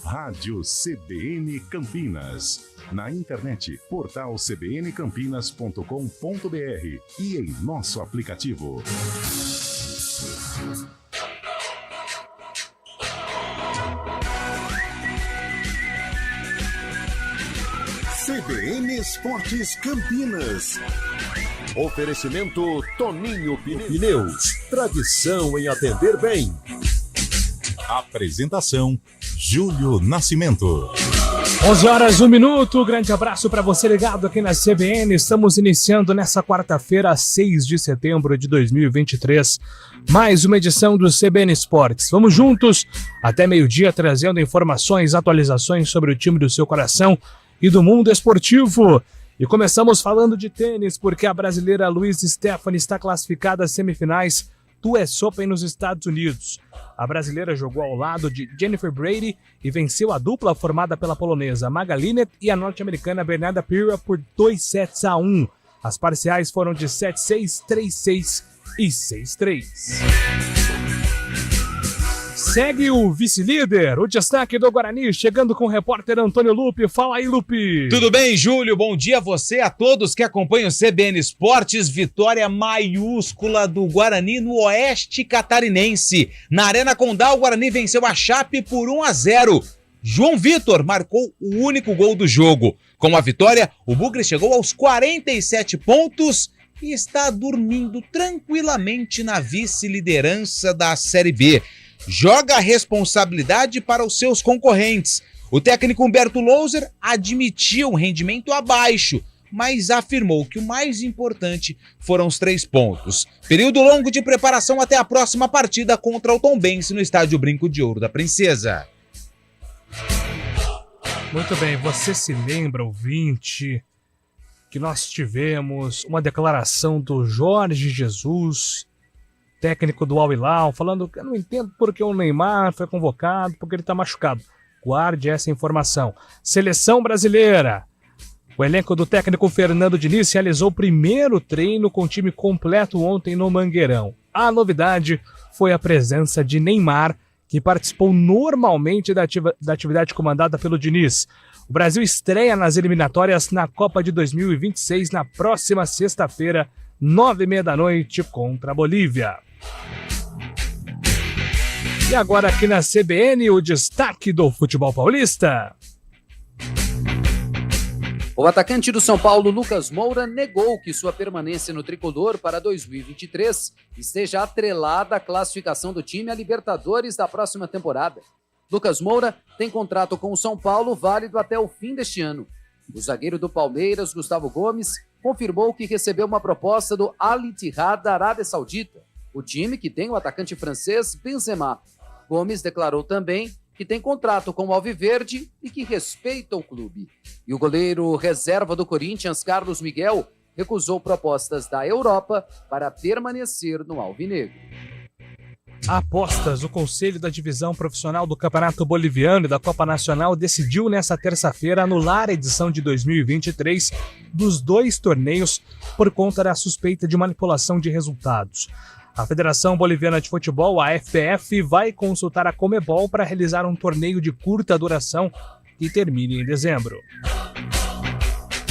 Rádio CBN Campinas. Na internet, portal cbncampinas.com.br e em nosso aplicativo. CBN Esportes Campinas. Oferecimento Toninho Pneus. Tradição em atender bem. Apresentação Júlio Nascimento. 11h01. Grande abraço para você ligado aqui na CBN. Estamos iniciando nessa quarta-feira, 6 de setembro de 2023, mais uma edição do CBN Esportes. Vamos juntos até meio-dia trazendo informações, atualizações sobre o time do seu coração e do mundo esportivo. E começamos falando de tênis, porque a brasileira Louise Stephanie está classificada às semifinais do US Open nos Estados Unidos. A brasileira jogou ao lado de Jennifer Brady e venceu a dupla formada pela polonesa Maga Linnet e a norte-americana Bernarda Pera por 2-1. As parciais foram de 7-6, 3-6 e 6-3. Segue o vice-líder, o destaque do Guarani, chegando com o repórter Antônio Lupe. Fala aí, Lupe. Tudo bem, Júlio? Bom dia a você, a todos que acompanham o CBN Esportes. Vitória maiúscula do Guarani no Oeste Catarinense. Na Arena Condá, o Guarani venceu a Chape por 1-0. João Vitor marcou o único gol do jogo. Com a vitória, o Bugre chegou aos 47 pontos e está dormindo tranquilamente na vice-liderança da Série B. Joga a responsabilidade para os seus concorrentes. O técnico Humberto Louser admitiu um rendimento abaixo, mas afirmou que o mais importante foram os 3 pontos. Período longo de preparação até a próxima partida contra o Tombense no estádio Brinco de Ouro da Princesa. Muito bem, você se lembra, ouvinte, que nós tivemos uma declaração do Jorge Jesus, técnico do Al Hilal, falando que eu não entendo porque o Neymar foi convocado, porque ele está machucado. Guarde essa informação. Seleção brasileira. O elenco do técnico Fernando Diniz realizou o primeiro treino com o time completo ontem no Mangueirão. A novidade foi a presença de Neymar, que participou normalmente da atividade comandada pelo Diniz. O Brasil estreia nas eliminatórias na Copa de 2026 na próxima sexta-feira, 21h30 contra a Bolívia. E agora aqui na CBN, o destaque do futebol paulista. O atacante do São Paulo, Lucas Moura, negou que sua permanência no tricolor para 2023 esteja atrelada à classificação do time à Libertadores da próxima temporada. Lucas Moura tem contrato com o São Paulo válido até o fim deste ano. O zagueiro do Palmeiras, Gustavo Gomes, confirmou que recebeu uma proposta do Al Ittihad da Arábia Saudita, o time que tem o atacante francês Benzema. Gomes declarou também que tem contrato com o Alviverde e que respeita o clube. E o goleiro reserva do Corinthians, Carlos Miguel, recusou propostas da Europa para permanecer no Alvinegro. Apostas, o Conselho da Divisão Profissional do Campeonato Boliviano e da Copa Nacional decidiu nesta terça-feira anular a edição de 2023 dos 2 torneios por conta da suspeita de manipulação de resultados. A Federação Boliviana de Futebol, a FBF, vai consultar a Conmebol para realizar um torneio de curta duração que termine em dezembro.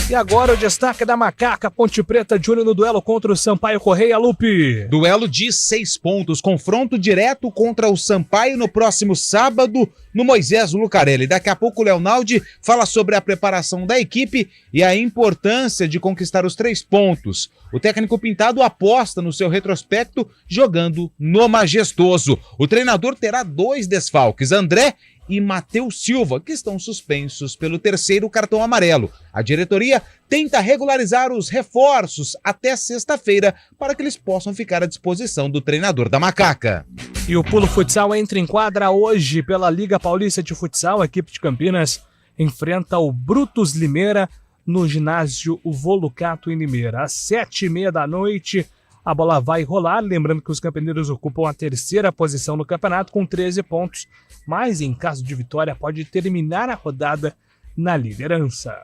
E agora o destaque da Macaca, Ponte Preta de olho no duelo contra o Sampaio Corrêa, Lupe. Duelo de 6 pontos, confronto direto contra o Sampaio no próximo sábado no Moisés Lucarelli. Daqui a pouco o Leonaldi fala sobre a preparação da equipe e a importância de conquistar os 3 pontos. O técnico Pintado aposta no seu retrospecto jogando no Majestoso. O treinador terá 2 desfalques, André e Matheus Silva, que estão suspensos pelo 3º cartão amarelo. A diretoria tenta regularizar os reforços até sexta-feira para que eles possam ficar à disposição do treinador da Macaca. E o Pulo Futsal entra em quadra hoje pela Liga Paulista de Futsal. A equipe de Campinas enfrenta o Brutus Limeira no ginásio Volucato em Limeira. Às 7h30 a bola vai rolar, lembrando que os campineiros ocupam a 3ª posição no campeonato com 13 pontos, mas em caso de vitória pode terminar a rodada na liderança.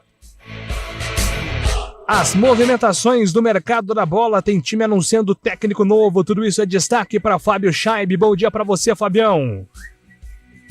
As movimentações do mercado da bola, tem time anunciando técnico novo, tudo isso é destaque para Fábio Scheib. Bom dia para você, Fabião.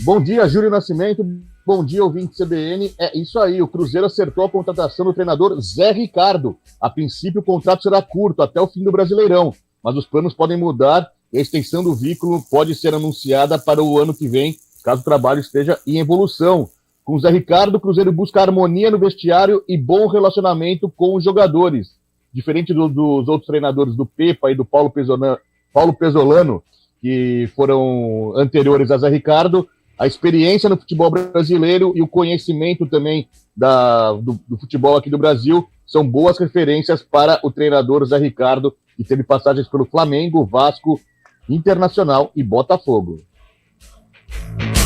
Bom dia, Júlio Nascimento. Bom dia, ouvinte CBN. É isso aí, o Cruzeiro acertou a contratação do treinador Zé Ricardo. A princípio, o contrato será curto, até o fim do Brasileirão, mas os planos podem mudar e a extensão do vínculo pode ser anunciada para o ano que vem, caso o trabalho esteja em evolução. Com o Zé Ricardo, o Cruzeiro busca harmonia no vestiário e bom relacionamento com os jogadores. Diferente dos outros treinadores do Pepa e do Paulo Pesolano, que foram anteriores a Zé Ricardo, a experiência no futebol brasileiro e o conhecimento também do futebol aqui do Brasil são boas referências para o treinador Zé Ricardo, que teve passagens pelo Flamengo, Vasco, Internacional e Botafogo.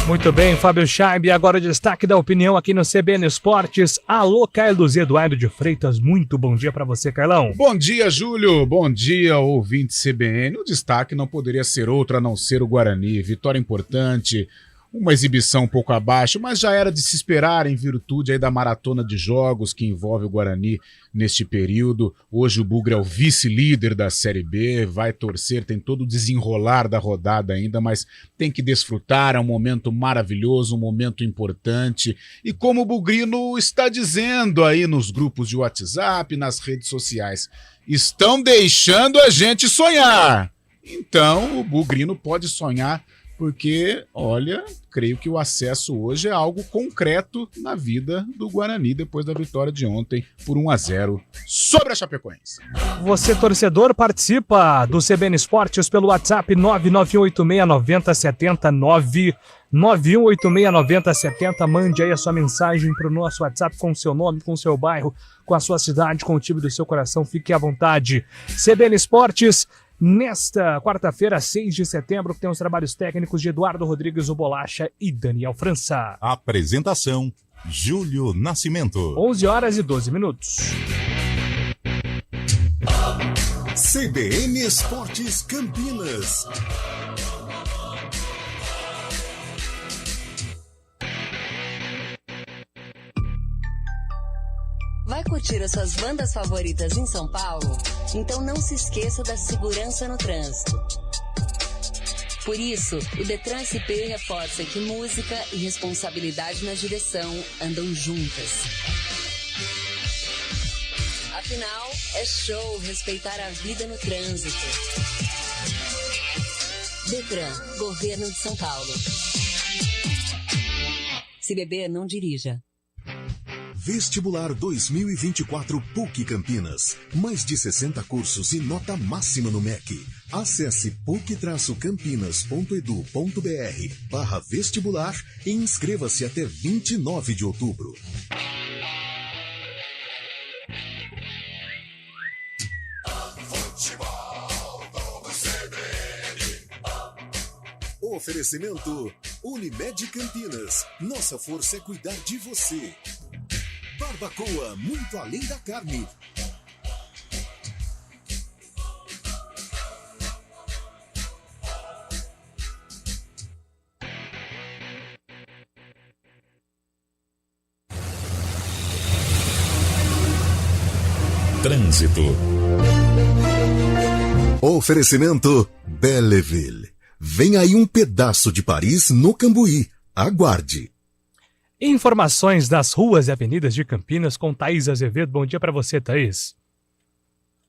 Muito bem, Fábio Scheib, agora o destaque da opinião aqui no CBN Esportes. Alô, Carlos Eduardo de Freitas, muito bom dia para você, Carlão. Bom dia, Júlio, bom dia, ouvinte CBN. O destaque não poderia ser outro a não ser o Guarani. Vitória importante, uma exibição um pouco abaixo, mas já era de se esperar em virtude aí da maratona de jogos que envolve o Guarani neste período. Hoje o Bugre é o vice-líder da Série B, vai torcer, tem todo o desenrolar da rodada ainda, mas tem que desfrutar, é um momento maravilhoso, um momento importante. E como o Bugrino está dizendo aí nos grupos de WhatsApp, nas redes sociais, estão deixando a gente sonhar. Então o Bugrino pode sonhar, porque, olha, creio que o acesso hoje é algo concreto na vida do Guarani depois da vitória de ontem por 1-0 sobre a Chapecoense. Você, torcedor, participa do CBN Esportes pelo WhatsApp 991869070, 991869070. Mande aí a sua mensagem para o nosso WhatsApp com o seu nome, com o seu bairro, com a sua cidade, com o time do seu coração. Fique à vontade. CBN Esportes, nesta quarta-feira, 6 de setembro, que tem os trabalhos técnicos de Eduardo Rodrigues, o Bolacha e Daniel França. Apresentação, Júlio Nascimento. 11h12. CBN Esportes Campinas. Vai curtir as suas bandas favoritas em São Paulo? Então não se esqueça da segurança no trânsito. Por isso, o Detran SP reforça que música e responsabilidade na direção andam juntas. Afinal, é show respeitar a vida no trânsito. Detran, Governo de São Paulo. Se beber, não dirija. Vestibular 2024 PUC Campinas. Mais de 60 cursos e nota máxima no MEC. Acesse puc-campinas.edu.br/vestibular e inscreva-se até 29 de outubro. Oferecimento Unimed Campinas. Nossa força é cuidar de você. Barbacoa, muito além da carne. Trânsito. Oferecimento Belleville. Vem aí um pedaço de Paris no Cambuí. Aguarde. Informações das ruas e avenidas de Campinas com Thaís Azevedo. Bom dia para você, Thaís.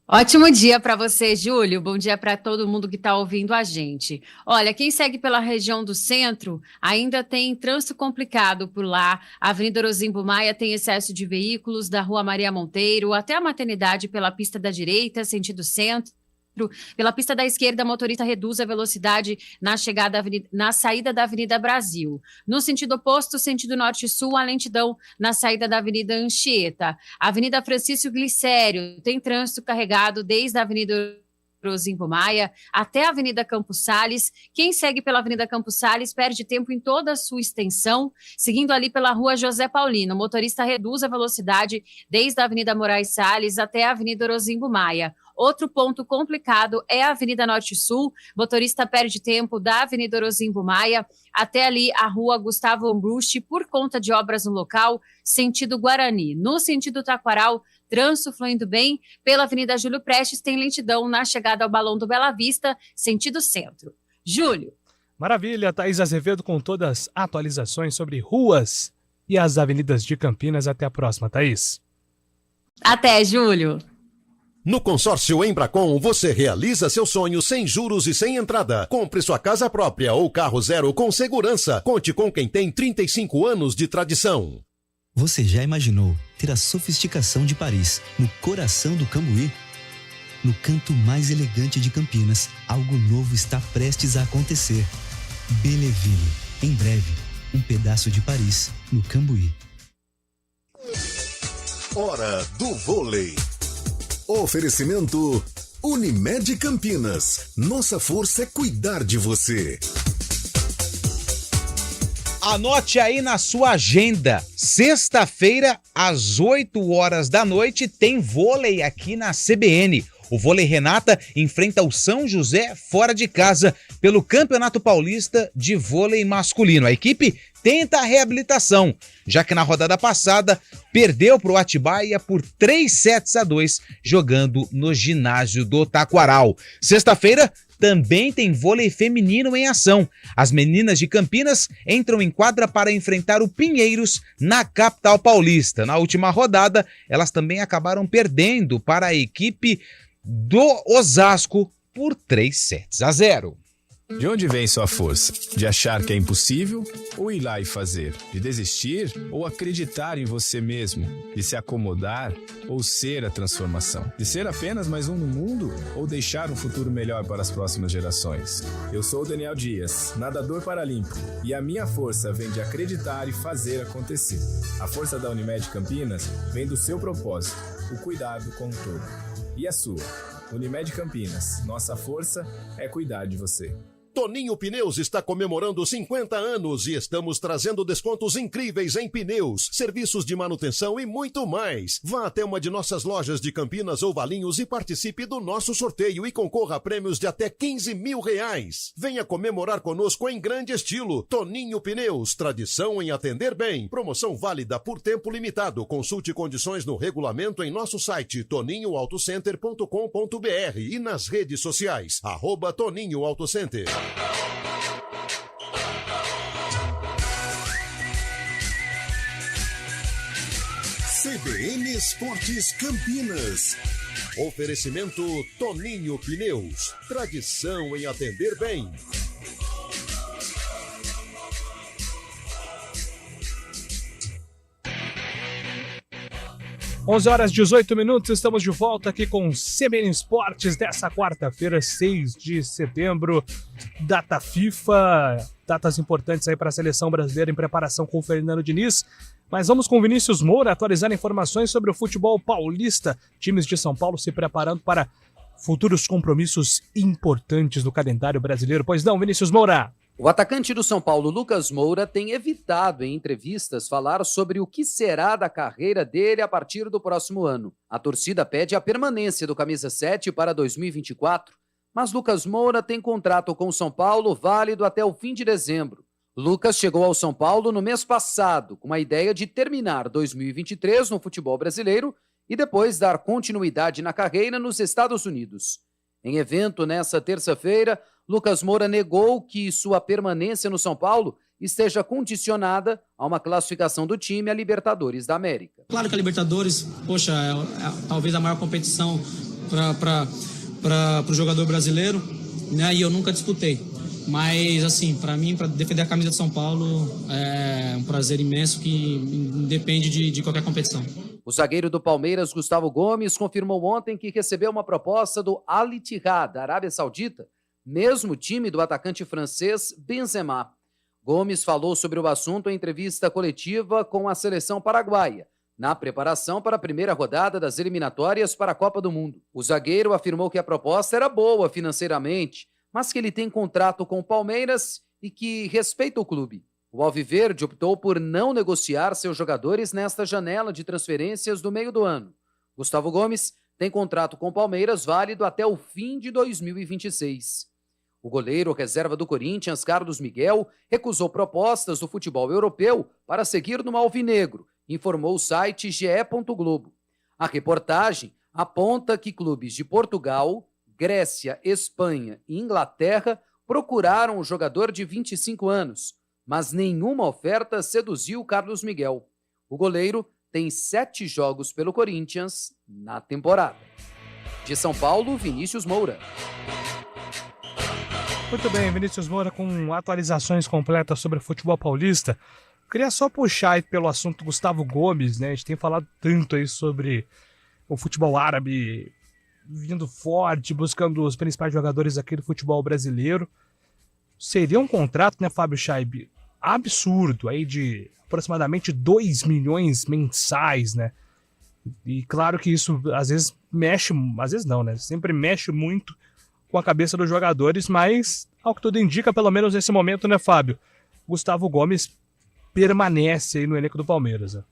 Ótimo dia para você, Júlio. Bom dia para todo mundo que está ouvindo a gente. Olha, quem segue pela região do centro ainda tem trânsito complicado por lá. A Avenida Orozimbo Maia tem excesso de veículos da Rua Maria Monteiro até a Maternidade pela pista da direita, sentido centro. Pela pista da esquerda, motorista reduz a velocidade na saída da Avenida Brasil. No sentido oposto, sentido norte-sul, a lentidão na saída da Avenida Anchieta. Avenida Francisco Glicério tem trânsito carregado desde a Avenida Orozimbo Maia até a Avenida Campos Sales. Quem segue pela Avenida Campos Sales perde tempo em toda a sua extensão, seguindo ali pela Rua José Paulino. O motorista reduz a velocidade desde a Avenida Moraes Salles até a Avenida Orozimbo Maia. Outro ponto complicado é a Avenida Norte-Sul. Motorista perde tempo da Avenida Orozimbo Maia até ali a Rua Gustavo Ambrusti por conta de obras no local, sentido Guarani. No sentido Taquaral, trânsito fluindo bem. Pela Avenida Júlio Prestes tem lentidão na chegada ao Balão do Bela Vista, sentido centro. Júlio. Maravilha, Thaís Azevedo com todas as atualizações sobre ruas e as avenidas de Campinas. Até a próxima, Thaís. Até, Júlio. No consórcio Embracon, você realiza seu sonho sem juros e sem entrada. Compre sua casa própria ou carro zero com segurança. Conte com quem tem 35 anos de tradição. Você já imaginou ter a sofisticação de Paris no coração do Cambuí? No canto mais elegante de Campinas, algo novo está prestes a acontecer. Belleville, em breve, um pedaço de Paris no Cambuí. Hora do vôlei. Oferecimento Unimed Campinas. Nossa força é cuidar de você. Anote aí na sua agenda. Sexta-feira, às 8 horas da noite, tem vôlei aqui na CBN. O Vôlei Renata enfrenta o São José fora de casa pelo Campeonato Paulista de Vôlei Masculino. A equipe tenta a reabilitação, já que na rodada passada perdeu para o Atibaia por 3-2 jogando no ginásio do Taquaral. Sexta-feira também tem vôlei feminino em ação. As meninas de Campinas entram em quadra para enfrentar o Pinheiros na capital paulista. Na última rodada, elas também acabaram perdendo para a equipe do Osasco por 3-0. De onde vem sua força? De achar que é impossível ou ir lá e fazer? De desistir ou acreditar em você mesmo? De se acomodar ou ser a transformação? De ser apenas mais um no mundo ou deixar um futuro melhor para as próximas gerações? Eu sou o Daniel Dias, nadador paralímpico, e a minha força vem de acreditar e fazer acontecer. A força da Unimed Campinas vem do seu propósito, o cuidado com o todo. E a sua? Unimed Campinas, nossa força é cuidar de você. Toninho Pneus está comemorando 50 anos e estamos trazendo descontos incríveis em pneus, serviços de manutenção e muito mais. Vá até uma de nossas lojas de Campinas ou Valinhos e participe do nosso sorteio e concorra a prêmios de até R$15 mil. Venha comemorar conosco em grande estilo. Toninho Pneus, tradição em atender bem. Promoção válida por tempo limitado. Consulte condições no regulamento em nosso site toninhoautocenter.com.br e nas redes sociais, @Toninho Autocenter. CBN Esportes Campinas. Oferecimento Toninho Pneus. Tradição em atender bem. 11h18, estamos de volta aqui com CBN Esportes dessa quarta-feira, 6 de setembro, data FIFA, datas importantes aí para a seleção brasileira em preparação com o Fernando Diniz. Mas vamos com o Vinícius Moura atualizar informações sobre o futebol paulista, times de São Paulo se preparando para futuros compromissos importantes do calendário brasileiro. Pois não, Vinícius Moura? O atacante do São Paulo, Lucas Moura, tem evitado em entrevistas falar sobre o que será da carreira dele a partir do próximo ano. A torcida pede a permanência do camisa 7 para 2024, mas Lucas Moura tem contrato com o São Paulo válido até o fim de dezembro. Lucas chegou ao São Paulo no mês passado, com a ideia de terminar 2023 no futebol brasileiro e depois dar continuidade na carreira nos Estados Unidos. Em evento nessa terça-feira, Lucas Moura negou que sua permanência no São Paulo esteja condicionada a uma classificação do time à Libertadores da América. Claro que a Libertadores, poxa, é talvez a maior competição para o jogador brasileiro, né? E eu nunca disputei. Mas, assim, para mim, para defender a camisa de São Paulo, é um prazer imenso que independe de qualquer competição. O zagueiro do Palmeiras, Gustavo Gomes, confirmou ontem que recebeu uma proposta do Al Ittihad, da Arábia Saudita, mesmo time do atacante francês Benzema. Gomes falou sobre o assunto em entrevista coletiva com a seleção paraguaia, na preparação para a primeira rodada das eliminatórias para a Copa do Mundo. O zagueiro afirmou que a proposta era boa financeiramente, mas que ele tem contrato com o Palmeiras e que respeita o clube. O Alviverde optou por não negociar seus jogadores nesta janela de transferências do meio do ano. Gustavo Gomes tem contrato com o Palmeiras válido até o fim de 2026. O goleiro reserva do Corinthians, Carlos Miguel, recusou propostas do futebol europeu para seguir no alvinegro, informou o site GE. Globo. A reportagem aponta que clubes de Portugal, Grécia, Espanha e Inglaterra procuraram o jogador de 25 anos, mas nenhuma oferta seduziu Carlos Miguel. O goleiro tem 7 jogos pelo Corinthians na temporada. De São Paulo, Vinícius Moura. Muito bem, Vinícius Moura com atualizações completas sobre o futebol paulista. Queria só puxar aí pelo assunto Gustavo Gomes, né? A gente tem falado tanto aí sobre o futebol árabe vindo forte, buscando os principais jogadores aqui do futebol brasileiro. Seria um contrato, né, Fábio Chaib, absurdo, aí de aproximadamente 2 milhões mensais, né? E claro que isso às vezes mexe, às vezes não, né? Sempre mexe muito com a cabeça dos jogadores, mas ao que tudo indica, pelo menos nesse momento, né, Fábio? Gustavo Gomes permanece aí no elenco do Palmeiras, né?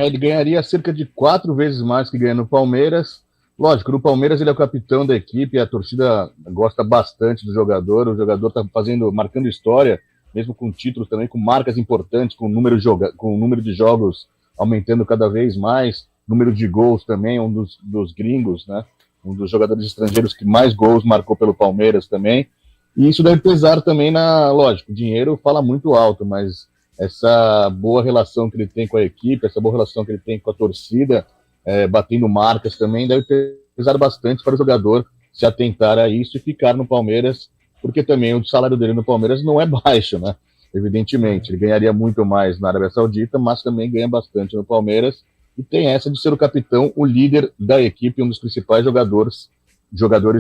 Ele ganharia cerca de 4 vezes mais que ganha no Palmeiras. Lógico, no Palmeiras ele é o capitão da equipe, a torcida gosta bastante do jogador, o jogador está marcando história, mesmo com títulos também, com marcas importantes, com número de jogos aumentando cada vez mais, número de gols também, um dos gringos, né? Um dos jogadores estrangeiros que mais gols marcou pelo Palmeiras também, e isso deve pesar também lógico, o dinheiro fala muito alto, mas essa boa relação que ele tem com a equipe, essa boa relação que ele tem com a torcida, batendo marcas também, deve pesar bastante para o jogador se atentar a isso e ficar no Palmeiras, porque também o salário dele no Palmeiras não é baixo, né? Evidentemente, ele ganharia muito mais na Arábia Saudita, mas também ganha bastante no Palmeiras, e tem essa de ser o capitão, o líder da equipe, um dos principais jogadores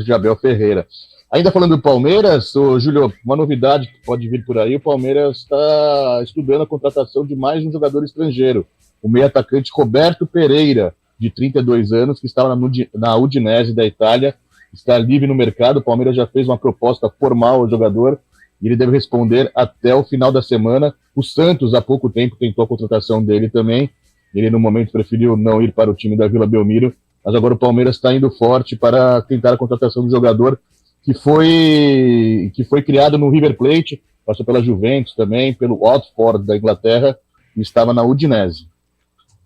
de Abel Ferreira. Ainda falando do Palmeiras, Júlio, uma novidade que pode vir por aí, o Palmeiras está estudando a contratação de mais um jogador estrangeiro, o meio-atacante Roberto Pereira, de 32 anos, que estava na Udinese da Itália, está livre no mercado. O Palmeiras já fez uma proposta formal ao jogador e ele deve responder até o final da semana. O Santos, há pouco tempo, tentou a contratação dele também. Ele, no momento, preferiu não ir para o time da Vila Belmiro, mas agora o Palmeiras está indo forte para tentar a contratação do jogador que foi criado no River Plate, passou pela Juventus também, pelo Watford da Inglaterra e estava na Udinese.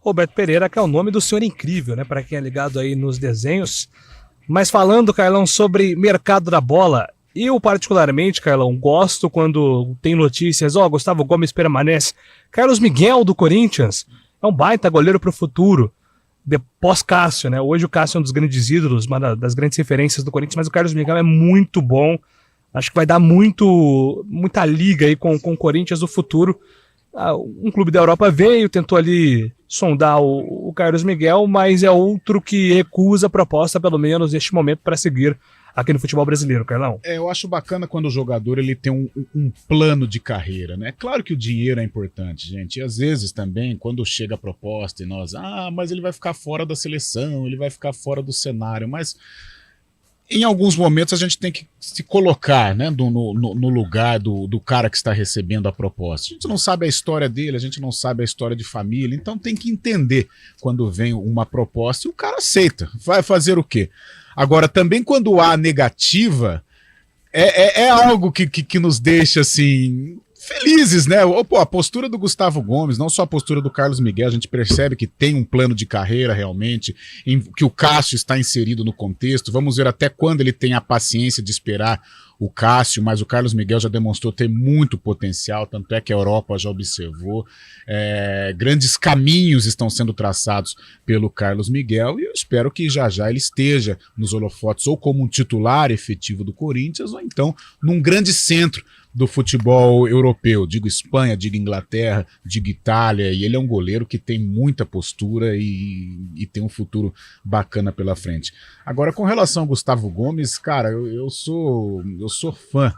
Roberto Pereira, que é o nome do Senhor Incrível, né? Para quem é ligado aí nos desenhos. Mas falando, Carlão, sobre mercado da bola, eu particularmente, Carlão, gosto quando tem notícias, Gustavo Gomes permanece. Carlos Miguel do Corinthians é um baita goleiro para o futuro, pós-Cássio, né? Hoje o Cássio é um dos grandes ídolos, uma das grandes referências do Corinthians, mas o Carlos Miguel é muito bom. Acho que vai dar muita liga aí com o Corinthians no futuro. Um clube da Europa veio, tentou ali sondar o Carlos Miguel, mas é outro que recusa a proposta, pelo menos neste momento, para seguir aqui no futebol brasileiro, Carlão. Eu acho bacana quando o jogador ele tem um plano de carreira, né? Claro que o dinheiro é importante, gente, e às vezes também, quando chega a proposta e nós, mas ele vai ficar fora da seleção, ele vai ficar fora do cenário, mas em alguns momentos a gente tem que se colocar, né, no lugar do cara que está recebendo a proposta. A gente não sabe a história dele, a gente não sabe a história de família, então tem que entender quando vem uma proposta e o cara aceita. Vai fazer o quê? Agora, também quando há negativa, é algo que nos deixa assim felizes, né? A postura do Gustavo Gomes, não só a postura do Carlos Miguel, a gente percebe que tem um plano de carreira realmente, que o Cássio está inserido no contexto. Vamos ver até quando ele tem a paciência de esperar o Cássio, mas o Carlos Miguel já demonstrou ter muito potencial, tanto é que a Europa já observou. Grandes caminhos estão sendo traçados pelo Carlos Miguel e eu espero que já ele esteja nos holofotes ou como um titular efetivo do Corinthians ou então num grande centro do futebol europeu, digo Espanha, digo Inglaterra, digo Itália, e ele é um goleiro que tem muita postura e tem um futuro bacana pela frente. Agora, com relação ao Gustavo Gomes, cara, eu sou fã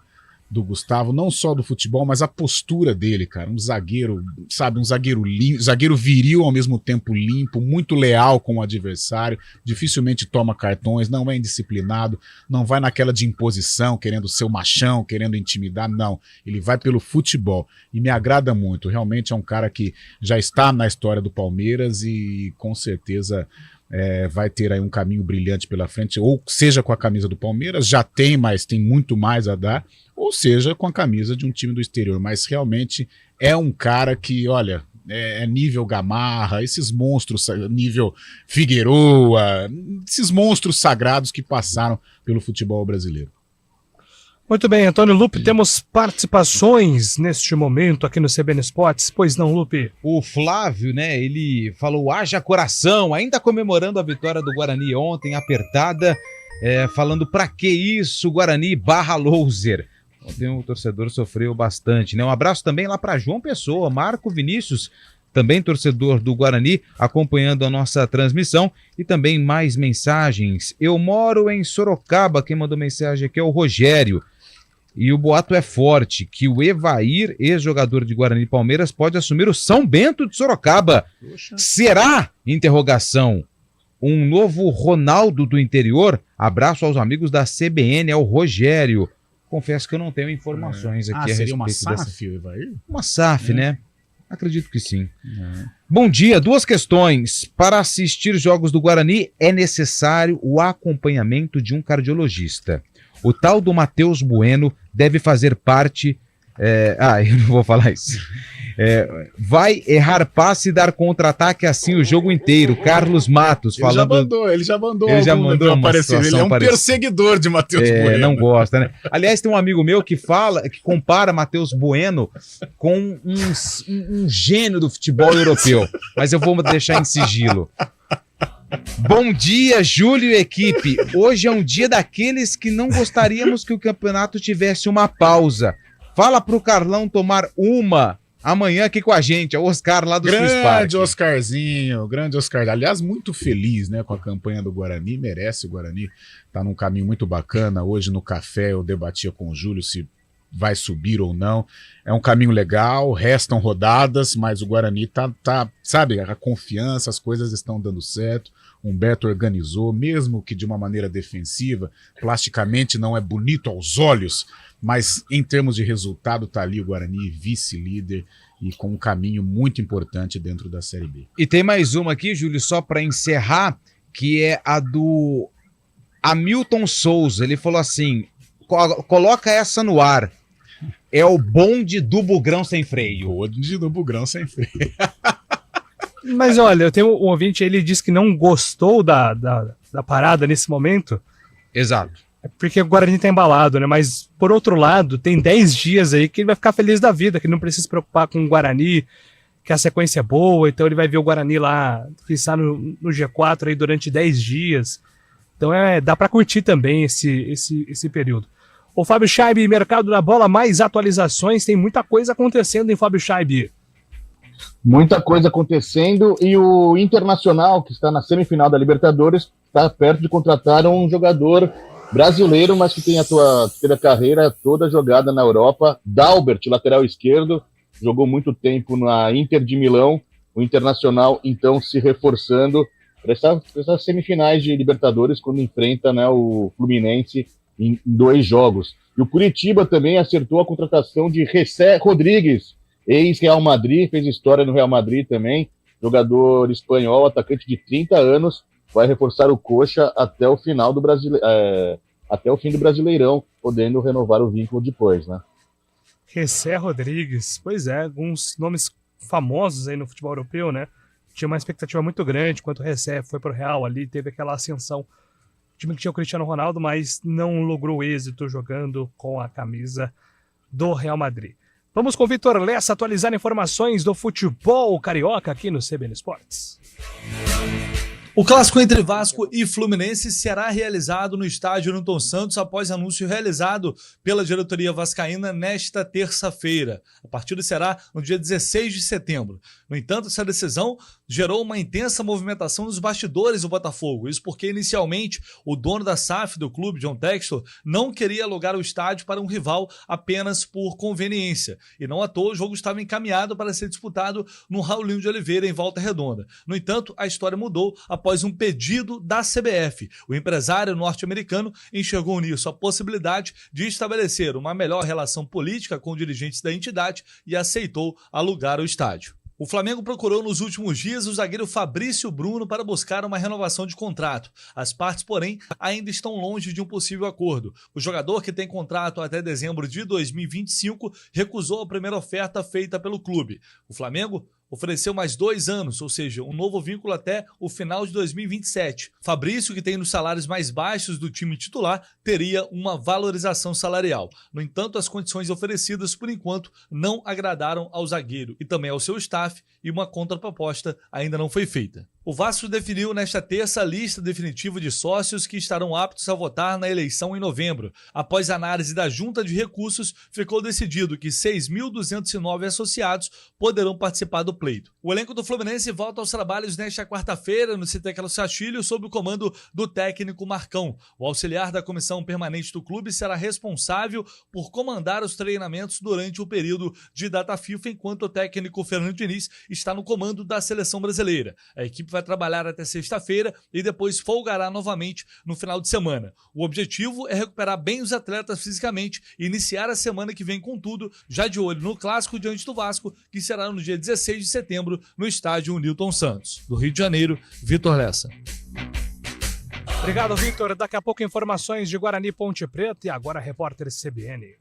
do Gustavo, não só do futebol, mas a postura dele, cara, um zagueiro, sabe, um zagueiro limpo, zagueiro viril ao mesmo tempo limpo, muito leal com o adversário, dificilmente toma cartões, não é indisciplinado, não vai naquela de imposição, querendo ser o machão, querendo intimidar, não, ele vai pelo futebol e me agrada muito, realmente é um cara que já está na história do Palmeiras e com certeza vai ter aí um caminho brilhante pela frente, ou seja com a camisa do Palmeiras, já tem, mas tem muito mais a dar, ou seja com a camisa de um time do exterior, mas realmente é um cara que, olha, é nível Gamarra, esses monstros, nível Figueroa, esses monstros sagrados que passaram pelo futebol brasileiro. Muito bem, Antônio Lupe, temos participações neste momento aqui no CBN Esportes. Pois não, Lupe? O Flávio, né, ele falou, haja coração, ainda comemorando a vitória do Guarani ontem, apertada, falando pra que isso, Guarani /loser. Ontem o torcedor sofreu bastante, né? Um abraço também lá pra João Pessoa, Marco Vinícius, também torcedor do Guarani, acompanhando a nossa transmissão, e também mais mensagens. Eu moro em Sorocaba, quem mandou mensagem aqui é o Rogério. E o boato é forte, que o Evair, ex-jogador de Guarani e Palmeiras, pode assumir o São Bento de Sorocaba. Poxa. Será? Interrogação. Um novo Ronaldo do interior? Abraço aos amigos da CBN, é o Rogério. Confesso que eu não tenho informações aqui a respeito seria uma SAF, dessa... Evair? Uma SAF, né? Acredito que sim. Bom dia, 2 questões. Para assistir jogos do Guarani, é necessário o acompanhamento de um cardiologista. O tal do Matheus Bueno deve fazer parte... eu não vou falar isso. Vai errar passe e dar contra-ataque assim o jogo inteiro. Carlos Matos falando... Ele já mandou aparecer. Ele é um perseguidor de Matheus Bueno. Não gosta, né? Aliás, tem um amigo meu que compara Matheus Bueno com um gênio do futebol europeu. Mas eu vou deixar em sigilo. Bom dia, Júlio e equipe. Hoje é um dia daqueles que não gostaríamos que o campeonato tivesse uma pausa. Fala pro Carlão tomar uma amanhã aqui com a gente. É o Oscar lá do Swiss Park. Grande Oscarzinho, grande Oscar. Aliás, muito feliz, né, com a campanha do Guarani. Merece o Guarani. Tá num caminho muito bacana. Hoje no café eu debatia com o Júlio se vai subir ou não. É um caminho legal, restam rodadas, mas o Guarani tá, sabe, a confiança, as coisas estão dando certo. Humberto organizou, mesmo que de uma maneira defensiva, plasticamente não é bonito aos olhos, mas em termos de resultado tá ali o Guarani, vice-líder e com um caminho muito importante dentro da Série B. E tem mais uma aqui, Júlio, só para encerrar, que é a do Hamilton Souza. Ele falou assim, coloca essa no ar. É o bonde do Bugrão sem freio. Bonde do Bugrão sem freio. Mas olha, eu tenho um ouvinte, ele disse que não gostou da parada nesse momento. Exato. Porque o Guarani tá embalado, né? Mas, por outro lado, tem 10 dias aí que ele vai ficar feliz da vida, que ele não precisa se preocupar com o Guarani, que a sequência é boa, então ele vai ver o Guarani lá, que está no G4 aí durante 10 dias. Então dá para curtir também esse período. O Fábio Scheib, mercado da bola, mais atualizações, tem muita coisa acontecendo em Fábio Scheib. Muita coisa acontecendo e o Internacional, que está na semifinal da Libertadores, está perto de contratar um jogador brasileiro, mas que tem teve a carreira toda jogada na Europa. Dalbert, lateral esquerdo, jogou muito tempo na Inter de Milão. O Internacional, então, se reforçando para essas semifinais de Libertadores, quando enfrenta, né, o Fluminense em 2 jogos. E o Curitiba também acertou a contratação de José Rodrigues, ex-Real Madrid, fez história no Real Madrid também, jogador espanhol, atacante de 30 anos, vai reforçar o Coxa até o final do até o fim do Brasileirão, podendo renovar o vínculo depois, né? José Rodrigues, pois é, alguns nomes famosos aí no futebol europeu, né? Tinha uma expectativa muito grande, quando o José foi pro Real ali, teve aquela ascensão. O time que tinha o Cristiano Ronaldo, mas não logrou êxito jogando com a camisa do Real Madrid. Vamos com o Vitor Lessa atualizar informações do futebol carioca aqui no CBN Esportes. O clássico entre Vasco e Fluminense será realizado no estádio Newton Santos após anúncio realizado pela diretoria vascaína nesta terça-feira. A partida será no dia 16 de setembro. No entanto, essa decisão gerou uma intensa movimentação nos bastidores do Botafogo. Isso porque, inicialmente, o dono da SAF do clube, John Textor, não queria alugar o estádio para um rival apenas por conveniência. E não à toa, o jogo estava encaminhado para ser disputado no Raulinho de Oliveira, em Volta Redonda. No entanto, a história mudou após um pedido da CBF. O empresário norte-americano enxergou nisso a possibilidade de estabelecer uma melhor relação política com dirigentes da entidade e aceitou alugar o estádio. O Flamengo procurou nos últimos dias o zagueiro Fabrício Bruno para buscar uma renovação de contrato. As partes, porém, ainda estão longe de um possível acordo. O jogador, que tem contrato até dezembro de 2025, recusou a primeira oferta feita pelo clube. O Flamengo ofereceu mais 2 anos, ou seja, um novo vínculo até o final de 2027. Fabrício, que tem nos salários mais baixos do time titular, teria uma valorização salarial. No entanto, as condições oferecidas, por enquanto, não agradaram ao zagueiro e também ao seu staff, e uma contraproposta ainda não foi feita. O Vasco definiu nesta terça a lista definitiva de sócios que estarão aptos a votar na eleição em novembro. Após análise da Junta de Recursos, ficou decidido que 6.209 associados poderão participar do pleito. O elenco do Fluminense volta aos trabalhos nesta quarta-feira no CT Carlos Castilho sob o comando do técnico Marcão. O auxiliar da comissão permanente do clube será responsável por comandar os treinamentos durante o período de data FIFA, enquanto o técnico Fernando Diniz está no comando da seleção brasileira. A equipe vai trabalhar até sexta-feira e depois folgará novamente no final de semana. O objetivo é recuperar bem os atletas fisicamente e iniciar a semana que vem com tudo, já de olho no clássico diante do Vasco, que será no dia 16 de setembro no estádio Newton Santos. Do Rio de Janeiro, Vitor Lessa. Obrigado, Vitor. Daqui a pouco informações de Guarani Ponte Preta e agora repórter CBN.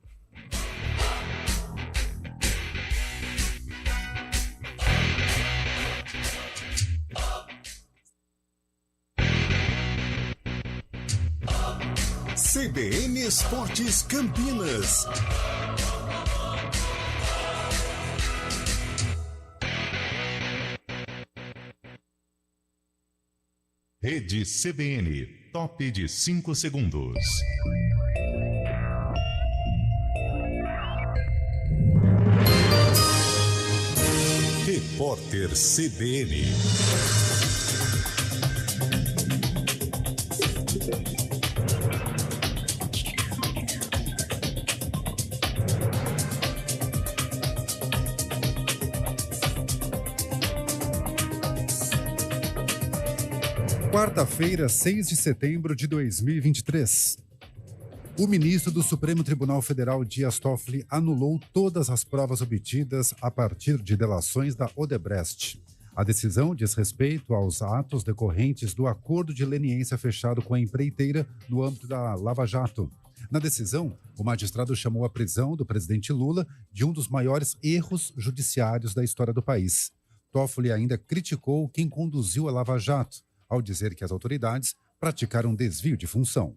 CBN Esportes Campinas. Rede CBN, top de 5 segundos. Repórter CBN. Quarta-feira, 6 de setembro de 2023. O ministro do Supremo Tribunal Federal, Dias Toffoli, anulou todas as provas obtidas a partir de delações da Odebrecht. A decisão diz respeito aos atos decorrentes do acordo de leniência fechado com a empreiteira no âmbito da Lava Jato. Na decisão, o magistrado chamou a prisão do presidente Lula de um dos maiores erros judiciários da história do país. Toffoli ainda criticou quem conduziu a Lava Jato, ao dizer que as autoridades praticaram desvio de função.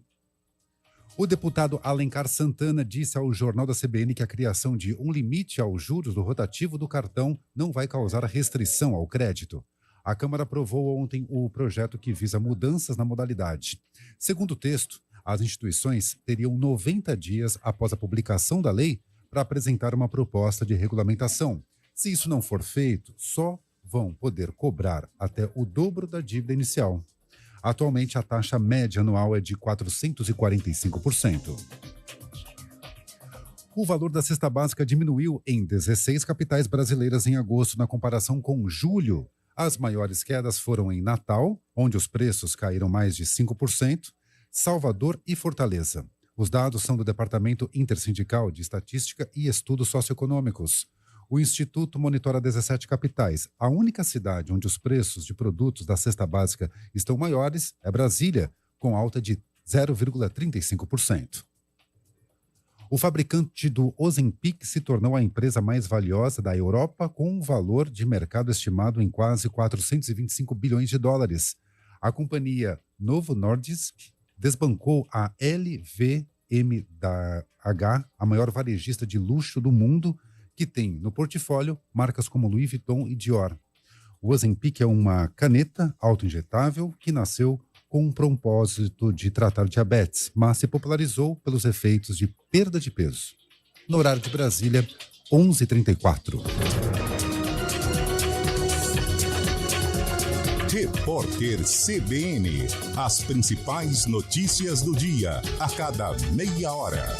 O deputado Alencar Santana disse ao Jornal da CBN que a criação de um limite aos juros do rotativo do cartão não vai causar restrição ao crédito. A Câmara aprovou ontem o projeto que visa mudanças na modalidade. Segundo o texto, as instituições teriam 90 dias após a publicação da lei para apresentar uma proposta de regulamentação. Se isso não for feito, só vão poder cobrar até o dobro da dívida inicial. Atualmente, a taxa média anual é de 445%. O valor da cesta básica diminuiu em 16 capitais brasileiras em agosto na comparação com julho. As maiores quedas foram em Natal, onde os preços caíram mais de 5%, Salvador e Fortaleza. Os dados são do Departamento Intersindical de Estatística e Estudos Socioeconômicos. O Instituto monitora 17 capitais. A única cidade onde os preços de produtos da cesta básica estão maiores é Brasília, com alta de 0,35%. O fabricante do Ozempic se tornou a empresa mais valiosa da Europa, com um valor de mercado estimado em quase 425 bilhões de dólares. A companhia Novo Nordisk desbancou a LVMH, a maior varejista de luxo do mundo, que tem no portfólio marcas como Louis Vuitton e Dior. O Ozempic é uma caneta autoinjetável que nasceu com um propósito de tratar diabetes, mas se popularizou pelos efeitos de perda de peso. No horário de Brasília, 11h34. Repórter CBN. As principais notícias do dia, a cada meia hora.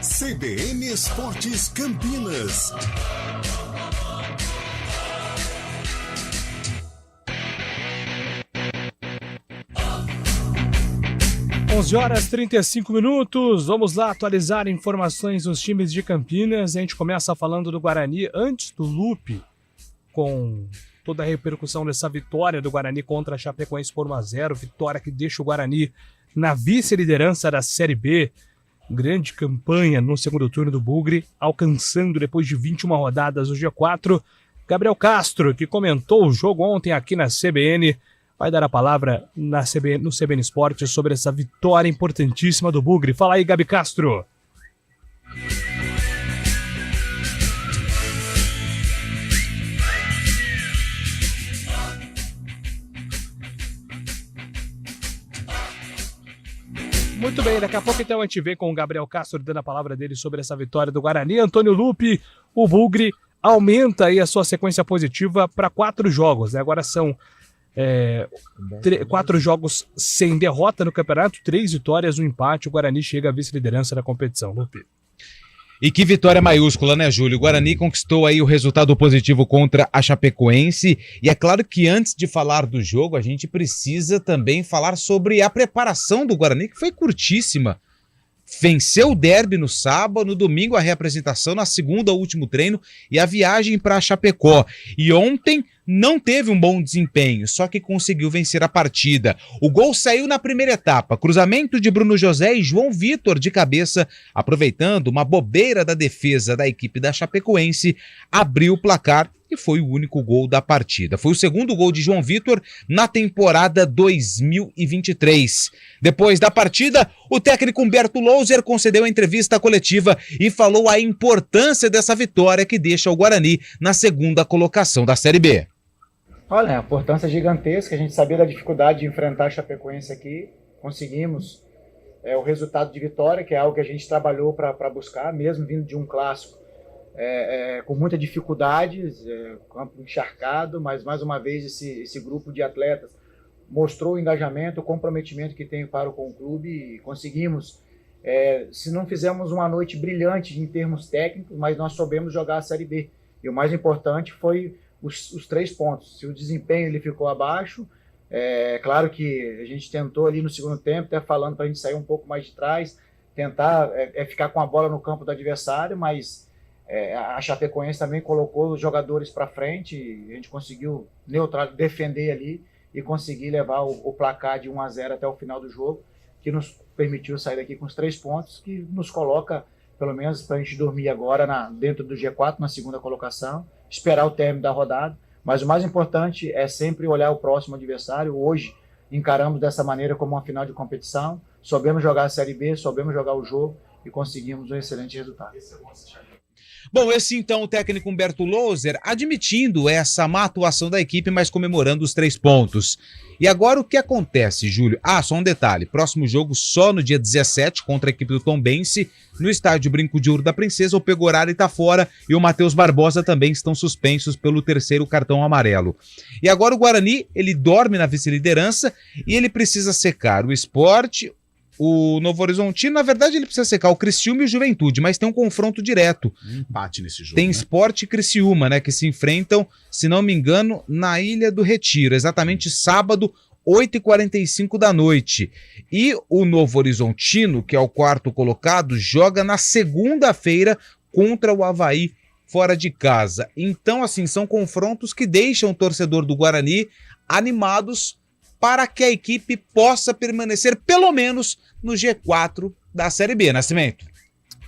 CBN Esportes Campinas. 11h35. Vamos lá atualizar informações dos times de Campinas. A gente começa falando do Guarani antes do Lupe. com toda a repercussão dessa vitória do Guarani contra a Chapecoense por 1-0, vitória que deixa o Guarani na vice-liderança da Série B. Grande campanha no segundo turno do Bugre, alcançando depois de 21 rodadas o G4. Gabriel Castro, que comentou o jogo ontem aqui na CBN, vai dar a palavra no CBN Esportes sobre essa vitória importantíssima do Bugre. Fala aí, Gabi Castro. Muito bem, daqui a pouco então a gente vê com o Gabriel Castro dando a palavra dele sobre essa vitória do Guarani. Antônio Lupi, o Bugre aumenta aí a sua sequência positiva para 4 jogos, né? Agora são 4 jogos sem derrota no campeonato, 3 vitórias, 1 empate. O Guarani chega à vice-liderança da competição. Lupi. E que vitória maiúscula, né, Júlio? O Guarani conquistou aí o resultado positivo contra a Chapecoense. E é claro que antes de falar do jogo, a gente precisa também falar sobre a preparação do Guarani, que foi curtíssima. Venceu o derby no sábado, no domingo a reapresentação, na segunda o último treino e a viagem para Chapecó. E ontem não teve um bom desempenho, só que conseguiu vencer a partida. O gol saiu na primeira etapa, cruzamento de Bruno José e João Vitor de cabeça, aproveitando uma bobeira da defesa da equipe da Chapecoense, abriu o placar e foi o único gol da partida. Foi o segundo gol de João Vitor na temporada 2023. Depois da partida, o técnico Humberto Louser concedeu a entrevista coletiva e falou a importância dessa vitória que deixa o Guarani na segunda colocação da Série B. Olha, a importância é gigantesca, a gente sabia da dificuldade de enfrentar a Chapecoense aqui, conseguimos o resultado de vitória, que é algo que a gente trabalhou para buscar, mesmo vindo de um clássico. Com muita dificuldade, campo encharcado, mas mais uma vez esse grupo de atletas mostrou o engajamento, o comprometimento que tem para com o clube e conseguimos, se não fizemos uma noite brilhante em termos técnicos, mas nós soubemos jogar a Série B. E o mais importante foi os 3 pontos. Se o desempenho ele ficou abaixo, claro que a gente tentou ali no segundo tempo, até falando para a gente sair um pouco mais de trás, tentar ficar com a bola no campo do adversário, mas a Chapecoense também colocou os jogadores para frente e a gente conseguiu defender ali e conseguir levar o placar de 1-0 até o final do jogo, que nos permitiu sair daqui com os 3 pontos, que nos coloca, pelo menos para a gente dormir agora dentro do G4, na segunda colocação, esperar o término da rodada, mas o mais importante é sempre olhar o próximo adversário. Hoje encaramos dessa maneira como uma final de competição, soubemos jogar a Série B, soubemos jogar o jogo e conseguimos um excelente resultado. Bom, esse então o técnico Humberto Louser admitindo essa má atuação da equipe, mas comemorando os 3 pontos. E agora o que acontece, Júlio? Só um detalhe, próximo jogo só no dia 17 contra a equipe do Tombense, no estádio Brinco de Ouro da Princesa. O Pegorari está fora e o Matheus Barbosa também estão suspensos pelo 3º cartão amarelo. E agora o Guarani, ele dorme na vice-liderança e ele precisa secar o Sport, o Novo Horizontino. Na verdade ele precisa secar o Criciúma e o Juventude, mas tem um confronto direto. Empate nesse jogo, tem, né? Sport e Criciúma, né, que se enfrentam, se não me engano, na Ilha do Retiro, exatamente sábado, 8h45 da noite. E o Novo Horizontino, que é o 4º colocado, joga na segunda-feira contra o Avaí fora de casa. Então, assim, são confrontos que deixam o torcedor do Guarani animados para que a equipe possa permanecer pelo menos no G4 da Série B, Nascimento.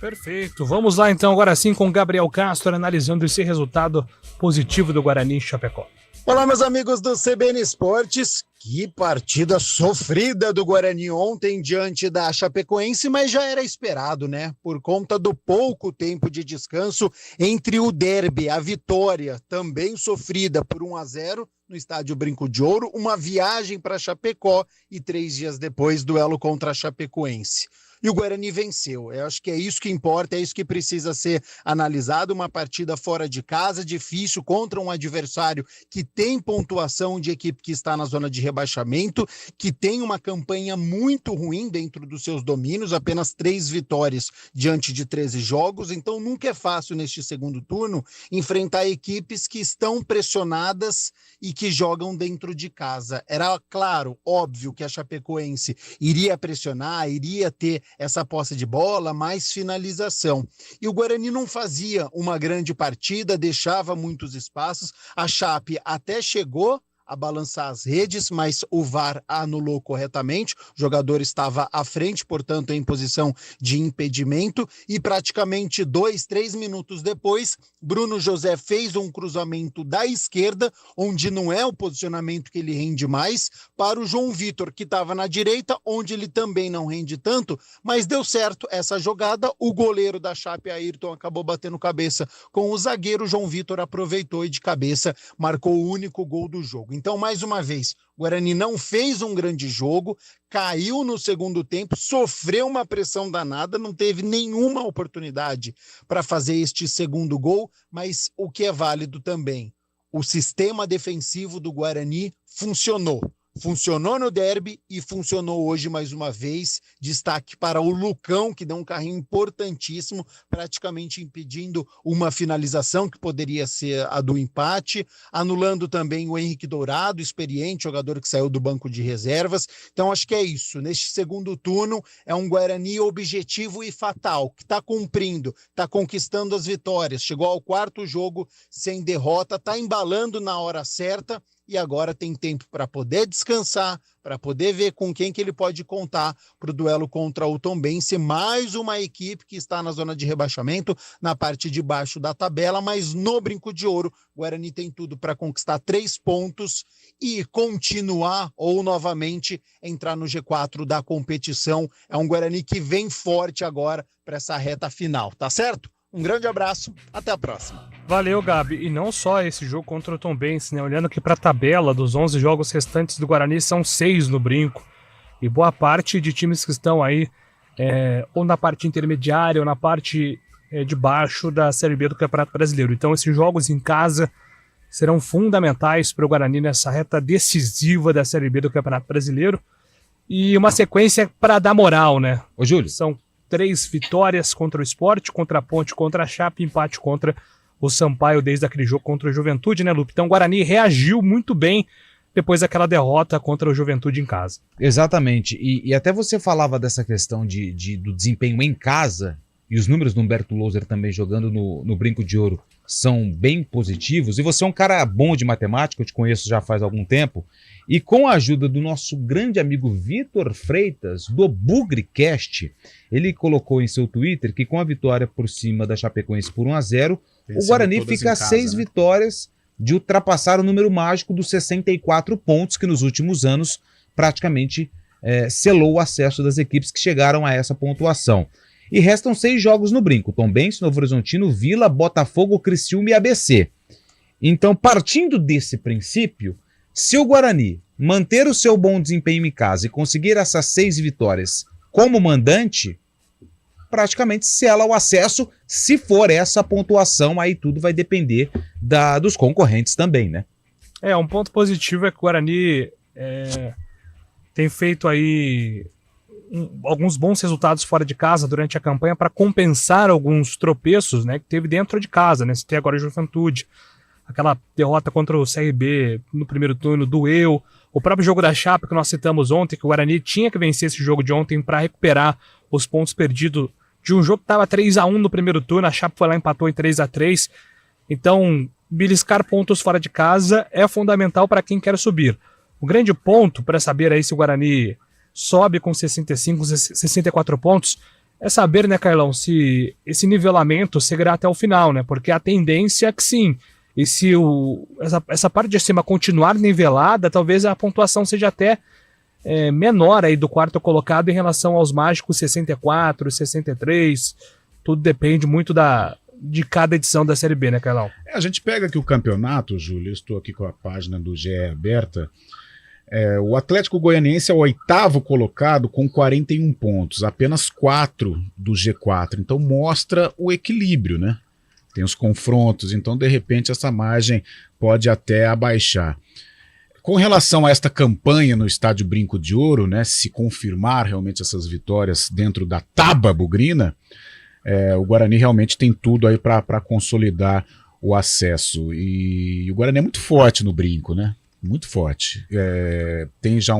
Perfeito. Vamos lá então agora sim com Gabriel Castro analisando esse resultado positivo do Guarani em Chapecó. Olá, meus amigos do CBN Esportes. Que partida sofrida do Guarani ontem diante da Chapecoense, mas já era esperado, né? Por conta do pouco tempo de descanso entre o derby, a vitória também sofrida por 1-0 no estádio Brinco de Ouro, uma viagem para Chapecó e 3 dias depois, duelo contra a Chapecoense. E o Guarani venceu. Eu acho que é isso que importa, é isso que precisa ser analisado. Uma partida fora de casa, difícil, contra um adversário que tem pontuação de equipe que está na zona de rebaixamento, que tem uma campanha muito ruim dentro dos seus domínios, apenas 3 vitórias diante de 13 jogos. Então nunca é fácil neste segundo turno enfrentar equipes que estão pressionadas e que jogam dentro de casa. Era claro, óbvio que a Chapecoense iria pressionar, iria ter essa posse de bola, mais finalização. E o Guarani não fazia uma grande partida, deixava muitos espaços. A Chape até chegou a balançar as redes, mas o VAR anulou corretamente, o jogador estava à frente, portanto em posição de impedimento, e praticamente 2-3 minutos depois, Bruno José fez um cruzamento da esquerda, onde não é o posicionamento que ele rende mais, para o João Vitor, que estava na direita, onde ele também não rende tanto, mas deu certo essa jogada, o goleiro da Chape, Ayrton, acabou batendo cabeça com o zagueiro, João Vitor aproveitou e de cabeça marcou o único gol do jogo. Então, mais uma vez, o Guarani não fez um grande jogo, caiu no segundo tempo, sofreu uma pressão danada, não teve nenhuma oportunidade para fazer este segundo gol, mas o que é válido também, o sistema defensivo do Guarani funcionou. Funcionou no derby e funcionou hoje mais uma vez. Destaque para o Lucão, que deu um carrinho importantíssimo, praticamente impedindo uma finalização que poderia ser a do empate, anulando também o Henrique Dourado, experiente, jogador que saiu do banco de reservas. Então acho que é isso. Neste segundo turno é um Guarani objetivo e fatal, que está cumprindo, está conquistando as vitórias, chegou ao 4º jogo sem derrota, está embalando na hora certa, e agora tem tempo para poder descansar, para poder ver com quem que ele pode contar para o duelo contra o Tombense, mais uma equipe que está na zona de rebaixamento, na parte de baixo da tabela, mas no Brinco de Ouro, o Guarani tem tudo para conquistar 3 pontos e continuar ou novamente entrar no G4 da competição. É um Guarani que vem forte agora para essa reta final, tá certo? Um grande abraço, até a próxima. Valeu, Gabi. E não só esse jogo contra o Tombense, né? Olhando aqui para a tabela dos 11 jogos restantes do Guarani, são 6 no Brinco. E boa parte de times que estão aí ou na parte intermediária ou na parte de baixo da Série B do Campeonato Brasileiro. Então esses jogos em casa serão fundamentais para o Guarani nessa reta decisiva da Série B do Campeonato Brasileiro. E uma sequência para dar moral, né? Ô, Júlio. São 3 vitórias contra o Sport, contra a Ponte, contra a Chape, empate contra o Sampaio desde aquele jogo contra o Juventude, né, Lupe? Então o Guarani reagiu muito bem depois daquela derrota contra o Juventude em casa. Exatamente. E até você falava dessa questão do desempenho em casa, e os números do Humberto Louser também jogando no Brinco de Ouro são bem positivos. E você é um cara bom de matemática, eu te conheço já faz algum tempo. E com a ajuda do nosso grande amigo Vitor Freitas, do BugriCast, ele colocou em seu Twitter que com a vitória por cima da Chapecoense por 1-0, o Guarani fica a 6 vitórias de ultrapassar o número mágico dos 64 pontos, que nos últimos anos praticamente selou o acesso das equipes que chegaram a essa pontuação. E restam 6 jogos no Brinco: Tombense, Novo Horizontino, Vila, Botafogo, Criciúma e ABC. Então, partindo desse princípio, se o Guarani manter o seu bom desempenho em casa e conseguir essas 6 vitórias como mandante, praticamente sela o acesso. Se for essa pontuação, aí tudo vai depender dos concorrentes também, né? Um ponto positivo é que o Guarani tem feito aí alguns bons resultados fora de casa durante a campanha para compensar alguns tropeços, né, que teve dentro de casa, né? Você tem agora a Juventude, aquela derrota contra o CRB no primeiro turno doeu, o próprio jogo da Chape que nós citamos ontem, que o Guarani tinha que vencer esse jogo de ontem para recuperar os pontos perdidos de um jogo que estava 3-1 no primeiro turno, a Chape foi lá e empatou em 3-3, então beliscar pontos fora de casa é fundamental para quem quer subir. O grande ponto para saber aí se o Guarani sobe com 65, 64 pontos é saber, né, Carlão, se esse nivelamento seguirá até o final, né, porque a tendência é que sim. E se essa parte de cima continuar nivelada, talvez a pontuação seja até menor aí do quarto colocado em relação aos mágicos 64, 63. Tudo depende muito de cada edição da Série B, né, Carlão? A gente pega aqui o campeonato, Júlio, eu estou aqui com a página do GE aberta. O Atlético Goianiense é o 8º colocado com 41 pontos, apenas 4 do G4. Então mostra o equilíbrio, né? Tem os confrontos, então de repente essa margem pode até abaixar. Com relação a esta campanha no Estádio Brinco de Ouro, né, se confirmar realmente essas vitórias dentro da Taba Bugrina, o Guarani realmente tem tudo aí para consolidar o acesso. E o Guarani é muito forte no Brinco, né? muito forte. Tem já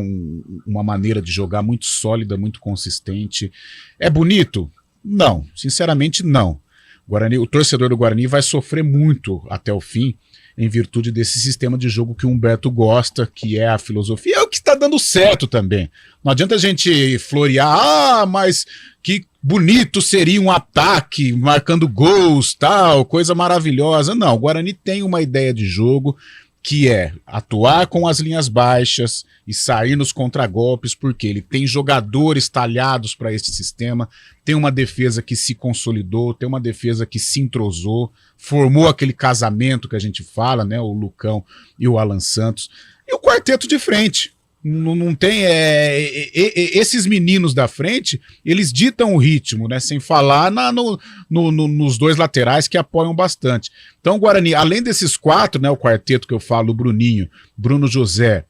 uma maneira de jogar muito sólida, muito consistente. É bonito? Não, sinceramente não. O torcedor do Guarani vai sofrer muito até o fim, em virtude desse sistema de jogo que o Humberto gosta, que é a filosofia, é o que está dando certo também. Não adianta a gente florear, mas que bonito seria um ataque, marcando gols, tal, coisa maravilhosa. Não, o Guarani tem uma ideia de jogo que é atuar com as linhas baixas e sair nos contragolpes, porque ele tem jogadores talhados para esse sistema, tem uma defesa que se consolidou, tem uma defesa que se entrosou, formou aquele casamento que a gente fala, né, o Lucão e o Alan Santos, e o quarteto de frente. Não tem. Esses meninos da frente, eles ditam o ritmo, né? Sem falar nos dois laterais que apoiam bastante. Então, o Guarani, além desses 4, né? O quarteto que eu falo, o Bruninho, Bruno José,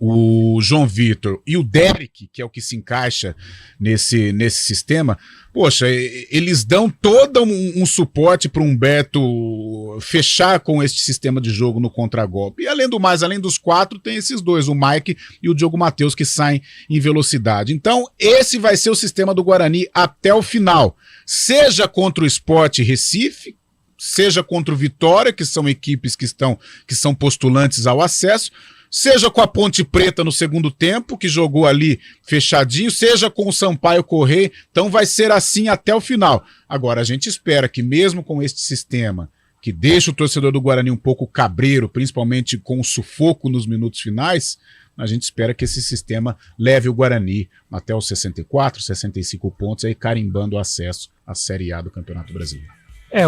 o João Vitor e o Derek, que é o que se encaixa nesse sistema, poxa, eles dão todo um suporte para o Humberto fechar com este sistema de jogo no contragolpe. E além do mais, além dos 4, tem esses dois, o Mike e o Diogo Matheus, que saem em velocidade. Então, esse vai ser o sistema do Guarani até o final. Seja contra o Sport Recife, seja contra o Vitória, que são equipes que são postulantes ao acesso, seja com a Ponte Preta no segundo tempo, que jogou ali fechadinho, seja com o Sampaio Correia, então vai ser assim até o final. Agora, a gente espera que mesmo com este sistema, que deixa o torcedor do Guarani um pouco cabreiro, principalmente com o sufoco nos minutos finais, a gente espera que esse sistema leve o Guarani até os 64, 65 pontos, aí carimbando o acesso à Série A do Campeonato Brasileiro.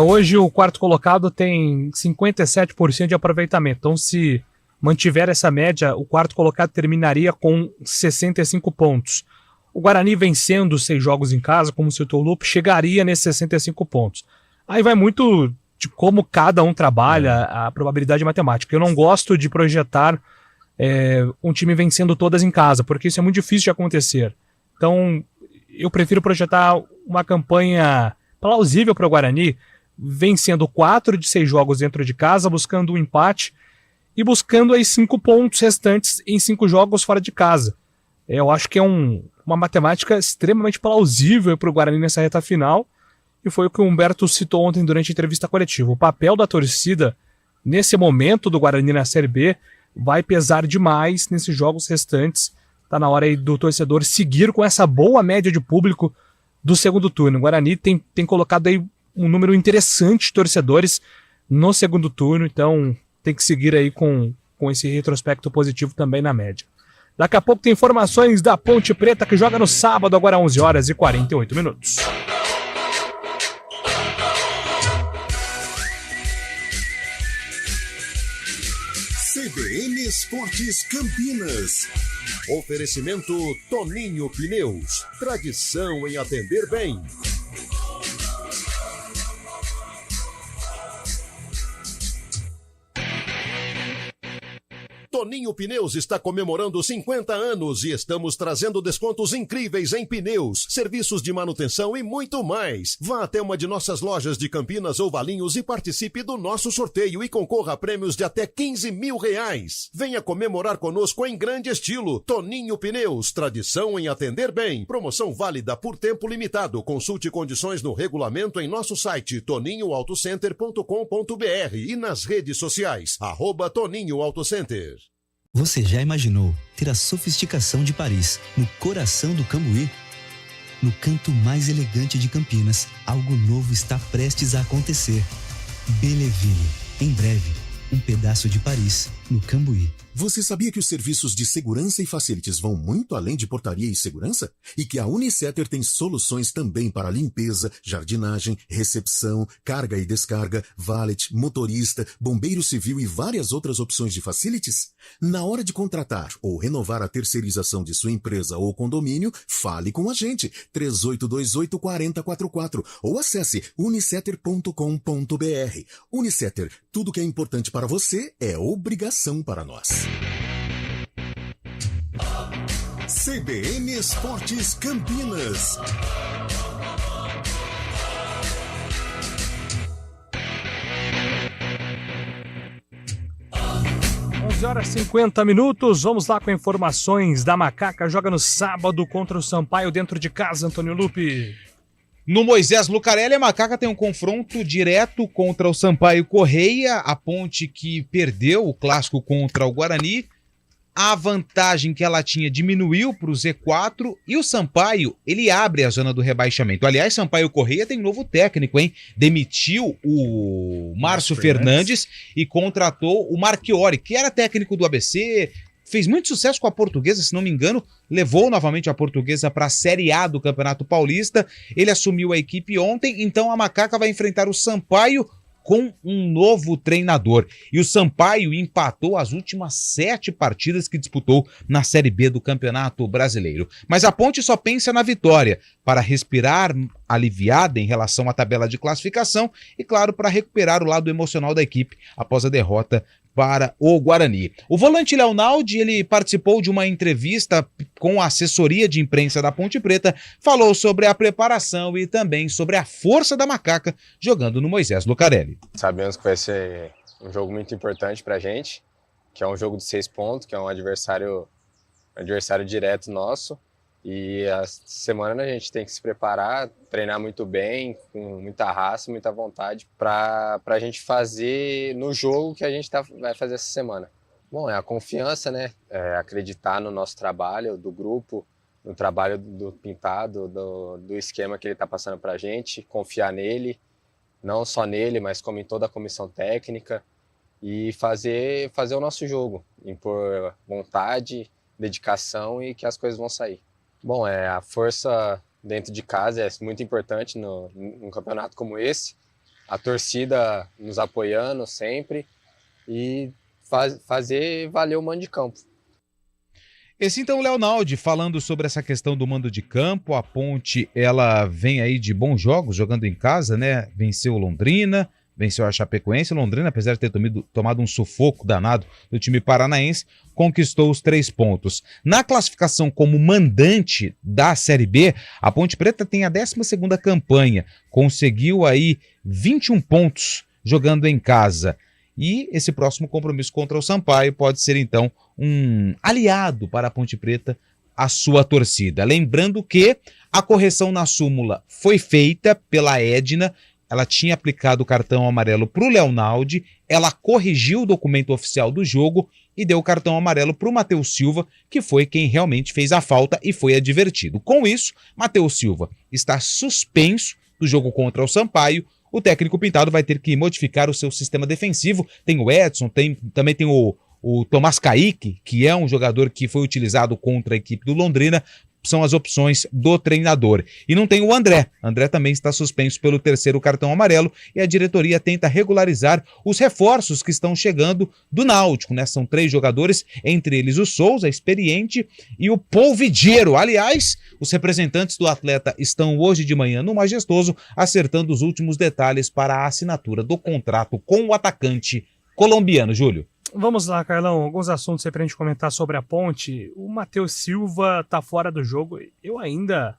Hoje o quarto colocado tem 57% de aproveitamento, então se mantiver essa média, o quarto colocado terminaria com 65 pontos. O Guarani vencendo 6 jogos em casa, como citou o Lupe, chegaria nesses 65 pontos. Aí vai muito de como cada um trabalha a probabilidade matemática. Eu não gosto de projetar um time vencendo todas em casa, porque isso é muito difícil de acontecer. Então, eu prefiro projetar uma campanha plausível para o Guarani, vencendo 4 de 6 jogos dentro de casa, buscando um empate, e buscando aí 5 pontos restantes em 5 jogos fora de casa. Eu acho que é uma matemática extremamente plausível para o Guarani nessa reta final, e foi o que o Humberto citou ontem durante a entrevista coletiva. O papel da torcida, nesse momento do Guarani na Série B, vai pesar demais nesses jogos restantes. Está na hora aí do torcedor seguir com essa boa média de público do segundo turno. O Guarani tem colocado aí um número interessante de torcedores no segundo turno, então tem que seguir aí com esse retrospecto positivo também na média. Daqui a pouco tem informações da Ponte Preta, que joga no sábado, agora 11h48. CBN Esportes Campinas. Oferecimento Toninho Pneus. Tradição em atender bem. Toninho Pneus está comemorando 50 anos e estamos trazendo descontos incríveis em pneus, serviços de manutenção e muito mais. Vá até uma de nossas lojas de Campinas ou Valinhos e participe do nosso sorteio e concorra a prêmios de até R$15 mil. Venha comemorar conosco em grande estilo. Toninho Pneus, tradição em atender bem. Promoção válida por tempo limitado. Consulte condições no regulamento em nosso site toninhoautocenter.com.br e nas redes sociais, @ToninhoAutoCenter. Você já imaginou ter a sofisticação de Paris no coração do Cambuí? No canto mais elegante de Campinas, algo novo está prestes a acontecer. Belleville, em breve, um pedaço de Paris no Cambuí. Você sabia que os serviços de segurança e facilities vão muito além de portaria e segurança? E que a Unicetter tem soluções também para limpeza, jardinagem, recepção, carga e descarga, valet, motorista, bombeiro civil e várias outras opções de facilities? Na hora de contratar ou renovar a terceirização de sua empresa ou condomínio, fale com a gente, 3828-4044 ou acesse unicetter.com.br. Unicetter, tudo que é importante para você é obrigação para nós. CBN Esportes Campinas. 11h50. Vamos lá com informações da Macaca. Joga no sábado contra o Sampaio dentro de casa, Antônio Lupe. No Moisés Lucarelli, a Macaca tem um confronto direto contra o Sampaio Correia, a Ponte que perdeu o clássico contra o Guarani. A vantagem que ela tinha diminuiu para o Z4 e o Sampaio, ele abre a zona do rebaixamento. Aliás, Sampaio Correia tem novo técnico, hein? Demitiu o Márcio Fernandes e contratou o Marchiori, que era técnico do ABC, fez muito sucesso com a Portuguesa, se não me engano, levou novamente a Portuguesa para a Série A do Campeonato Paulista. Ele assumiu a equipe ontem, então a Macaca vai enfrentar o Sampaio com um novo treinador. E o Sampaio empatou as últimas 7 partidas que disputou na Série B do Campeonato Brasileiro. Mas a Ponte só pensa na vitória, para respirar aliviada em relação à tabela de classificação e, claro, para recuperar o lado emocional da equipe após a derrota para o Guarani. O volante Leonaldi, ele participou de uma entrevista com a assessoria de imprensa da Ponte Preta, falou sobre a preparação e também sobre a força da Macaca jogando no Moisés Lucarelli. Sabemos que vai ser um jogo muito importante pra gente, que é um jogo de 6 pontos, que é um adversário direto nosso. E a semana a gente tem que se preparar, treinar muito bem, com muita raça, muita vontade, para a gente fazer no jogo que a gente vai fazer essa semana. Bom, é a confiança, né? É acreditar no nosso trabalho, do grupo, no trabalho do Pintado, do esquema que ele está passando para a gente, confiar nele, não só nele, mas como em toda a comissão técnica, e fazer o nosso jogo, impor vontade, dedicação e que as coisas vão sair. Bom, a força dentro de casa é muito importante num campeonato como esse. A torcida nos apoiando sempre e fazer valer o mando de campo. Esse então, Leonaldi, falando sobre essa questão do mando de campo. A Ponte, ela vem aí de bons jogos, jogando em casa, né? Venceu o Londrina, venceu a Chapecoense. Londrina, apesar de ter tomado um sufoco danado do time paranaense, conquistou os 3 pontos. Na classificação como mandante da Série B, a Ponte Preta tem a 12ª campanha, conseguiu aí 21 pontos jogando em casa. E esse próximo compromisso contra o Sampaio pode ser então um aliado para a Ponte Preta, a sua torcida. Lembrando que a correção na súmula foi feita pela Edna. Ela tinha aplicado o cartão amarelo para o Leonaldi, ela corrigiu o documento oficial do jogo e deu o cartão amarelo para o Matheus Silva, que foi quem realmente fez a falta e foi advertido. Com isso, Matheus Silva está suspenso do jogo contra o Sampaio. O técnico Pintado vai ter que modificar o seu sistema defensivo. Tem o Edson, também tem o Tomás Kaique, que é um jogador que foi utilizado contra a equipe do Londrina. São as opções do treinador. E não tem o André. André também está suspenso pelo 3º cartão amarelo e a diretoria tenta regularizar os reforços que estão chegando do Náutico, né? São 3 jogadores, entre eles o Souza, experiente, e o Polvidiero. Aliás, os representantes do atleta estão hoje de manhã no Majestoso acertando os últimos detalhes para a assinatura do contrato com o atacante colombiano. Júlio. Vamos lá, Carlão, alguns assuntos aí pra gente comentar sobre a Ponte. O Matheus Silva tá fora do jogo. Eu ainda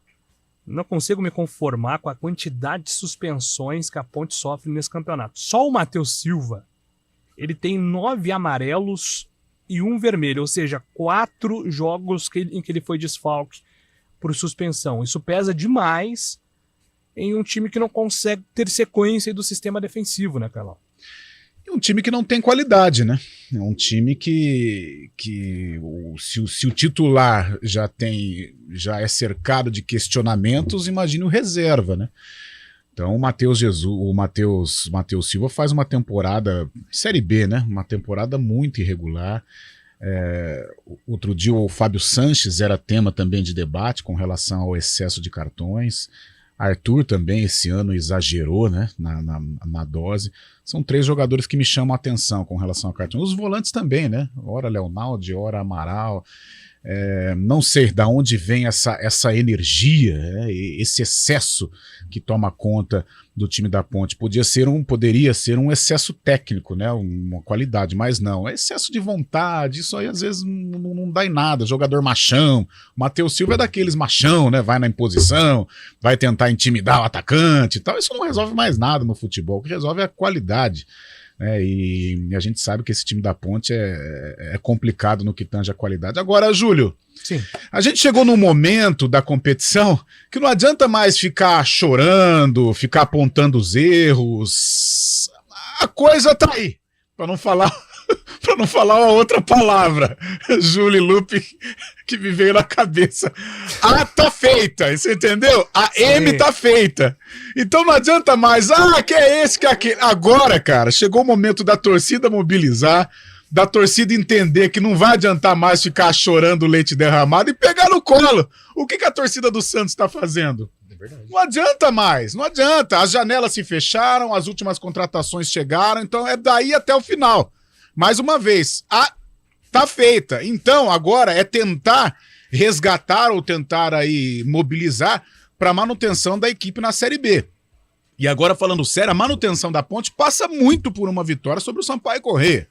não consigo me conformar com a quantidade de suspensões que a Ponte sofre nesse campeonato. Só o Matheus Silva, ele tem 9 amarelos e 1 vermelho, ou seja, 4 jogos em que ele foi desfalque por suspensão. Isso pesa demais em um time que não consegue ter sequência do sistema defensivo, né, Carlão? É um time que não tem qualidade, né? É um time que se o titular já é cercado de questionamentos, imagine o reserva, né? Então o Matheus Silva faz uma temporada Série B, né? Uma temporada muito irregular. Outro dia o Fábio Sanches era tema também de debate com relação ao excesso de cartões. Arthur também esse ano exagerou, né, na dose. São 3 jogadores que me chamam a atenção com relação ao cartão. Os volantes também, né? Ora Leonaldi, ora Amaral. Não sei de onde vem essa energia, esse excesso que toma conta do time da Ponte. Poderia ser um excesso técnico, né? Uma qualidade, mas não. É excesso de vontade, isso aí às vezes não dá em nada. Jogador machão. O Matheus Silva é daqueles machão, né? Vai na imposição, vai tentar intimidar o atacante e tal. Isso não resolve mais nada no futebol. O que resolve é a qualidade. E a gente sabe que esse time da Ponte é complicado no que tange a qualidade. Agora, Júlio, sim, a gente chegou num momento da competição que não adianta mais ficar chorando, ficar apontando os erros. A coisa tá aí, para não falar uma outra palavra, Júlio e Lupe, que me veio na cabeça. A tá feita, você entendeu? A Sim. M tá feita. Então não adianta mais, que é esse, que é aquele. Agora, cara, chegou o momento da torcida mobilizar, da torcida entender que não vai adiantar mais ficar chorando leite derramado e pegar no colo. O que a torcida do Santos tá fazendo? Não adianta mais, não adianta. As janelas se fecharam, as últimas contratações chegaram, então é daí até o final. Mais uma vez, tá feita. Então, agora é tentar resgatar ou tentar aí mobilizar para a manutenção da equipe na Série B. E agora, falando sério, a manutenção da Ponte passa muito por uma vitória sobre o Sampaio Corrêa.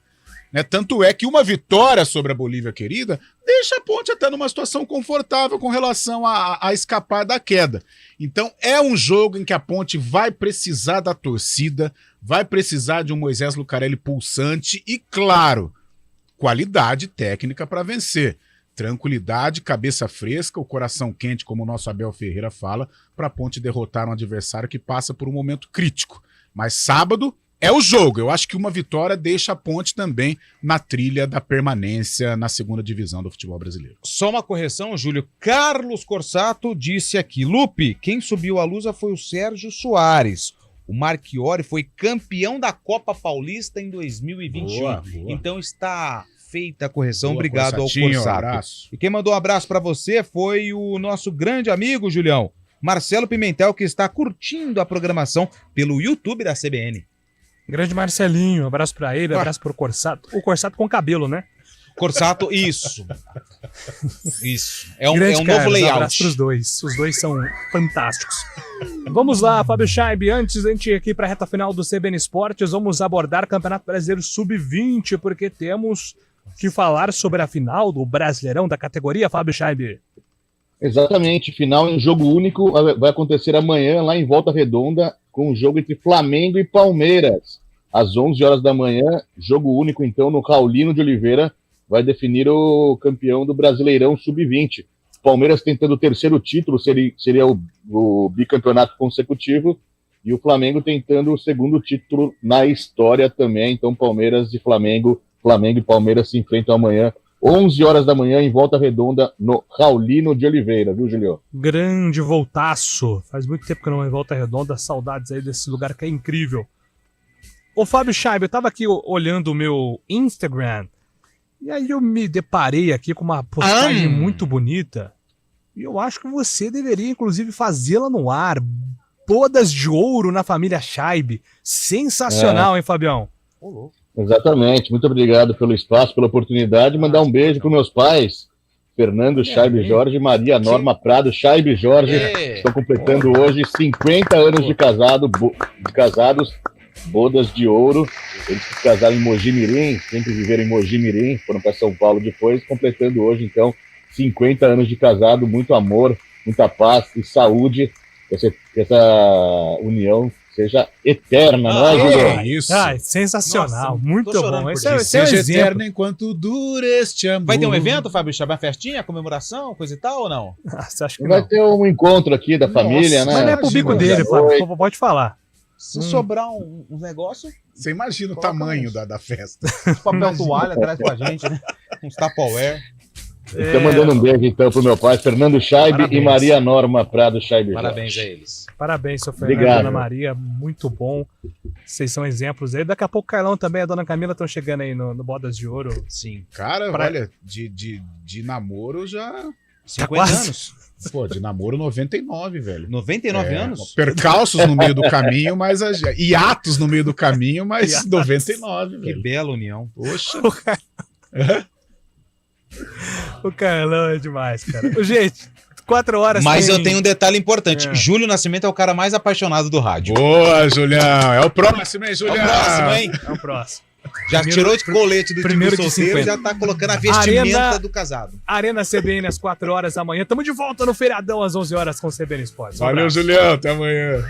Né? Tanto é que uma vitória sobre a Bolívia querida deixa a Ponte até numa situação confortável com relação a escapar da queda. Então é um jogo em que a Ponte vai precisar da torcida, vai precisar de um Moisés Lucarelli pulsante e, claro, qualidade técnica para vencer. Tranquilidade, cabeça fresca, o coração quente, como o nosso Abel Ferreira fala, para a Ponte derrotar um adversário que passa por um momento crítico. Mas sábado é o jogo. Eu acho que uma vitória deixa a Ponte também na trilha da permanência na segunda divisão do futebol brasileiro. Só uma correção, Júlio. Carlos Corsato disse aqui: Lupe, quem subiu a lusa foi o Sérgio Soares. O Marchiori foi campeão da Copa Paulista em 2021. Boa. Então está feita a correção. Boa, obrigado ao Corsato. E quem mandou um abraço para você foi o nosso grande amigo, Julião, Marcelo Pimentel, que está curtindo a programação pelo YouTube da CBN. Grande Marcelinho, abraço pra ele, abraço pro Corsato. O Corsato com cabelo, né? Corsato, isso. Isso. É um novo layout. Abraço pros dois. Os dois são fantásticos. Vamos lá, Fábio Scheib. Antes de a gente ir aqui pra reta final do CBN Esportes, vamos abordar o Campeonato Brasileiro Sub-20, porque temos que falar sobre a final do Brasileirão da categoria, Fábio Scheib. Exatamente, final em jogo único vai acontecer amanhã lá em Volta Redonda, com um jogo entre Flamengo e Palmeiras. Às 11 horas da manhã, jogo único então no Raulino de Oliveira, vai definir o campeão do Brasileirão Sub-20. Palmeiras tentando o terceiro título, seria o bicampeonato consecutivo, e o Flamengo tentando o segundo título na história também. Então Palmeiras e Flamengo e Palmeiras se enfrentam amanhã, 11 horas da manhã, em Volta Redonda, no Raulino de Oliveira, viu, Julio? Grande voltaço. Faz muito tempo que eu não vou em Volta Redonda, saudades aí desse lugar que é incrível. Ô, Fábio Scheib, eu tava aqui olhando o meu Instagram, e aí eu me deparei aqui com uma postagem muito bonita, e eu acho que você deveria, inclusive, fazê-la no ar. Bodas de ouro na família Scheib. Sensacional, hein, Fabião? Ô, louco. Exatamente, muito obrigado pelo espaço, pela oportunidade. Mandar um beijo para meus pais, Fernando Scheib Jorge e Maria Norma Prado Scheib Jorge. Estão completando hoje 50 anos de casados, bodas de ouro. Eles se casaram em Mogi Mirim, sempre viveram em Mogi Mirim, foram para São Paulo depois, completando hoje, então, 50 anos de casado, muito amor, muita paz e saúde, essa união seja eterna, não é, Julião? Isso. Sensacional. Nossa, muito bom. Seja eterno enquanto dura este amor. Vai ter um evento, Fábio Scheib? Uma festinha, comemoração, coisa e tal ou não? Você acha que vai ter um encontro aqui da família, né? Mas não é pro bico dele, Fábio. Pode falar. Se sobrar um negócio... Você imagina o tamanho da festa. Papel toalha, traz pra gente, né? Uns Tupperware. Estou mandando um beijo, então, pro meu pai, Fernando Scheib e Maria Norma Prado Scheib. Parabéns a eles. Parabéns, seu Fernando e Ana Maria, muito bom. Vocês são exemplos aí. Daqui a pouco o Carlão também e a Dona Camila estão chegando aí no Bodas de Ouro. Sim. Cara, olha, de namoro já... 50 anos? Pô, de namoro 99, velho. 99 anos? Percalços no meio do caminho, mas... hiatos no meio do caminho, mas 99, velho. Que bela união. Poxa. O Carlão é demais, cara. Gente, 4 horas... Mas eu tenho um detalhe importante. Júlio Nascimento é o cara mais apaixonado do rádio. Boa, Julião. É o próximo, hein, Julião? É o próximo, hein? É o próximo. Já tirou de colete do time solteiro e já tá colocando a vestimenta do casado. Arena CBN às 4 horas da manhã. Tamo de volta no feriadão às 11 horas com o CBN Esportes. Valeu, Julião. Até amanhã.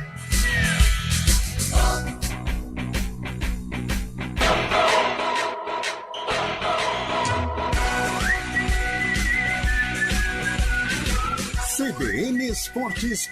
Esportes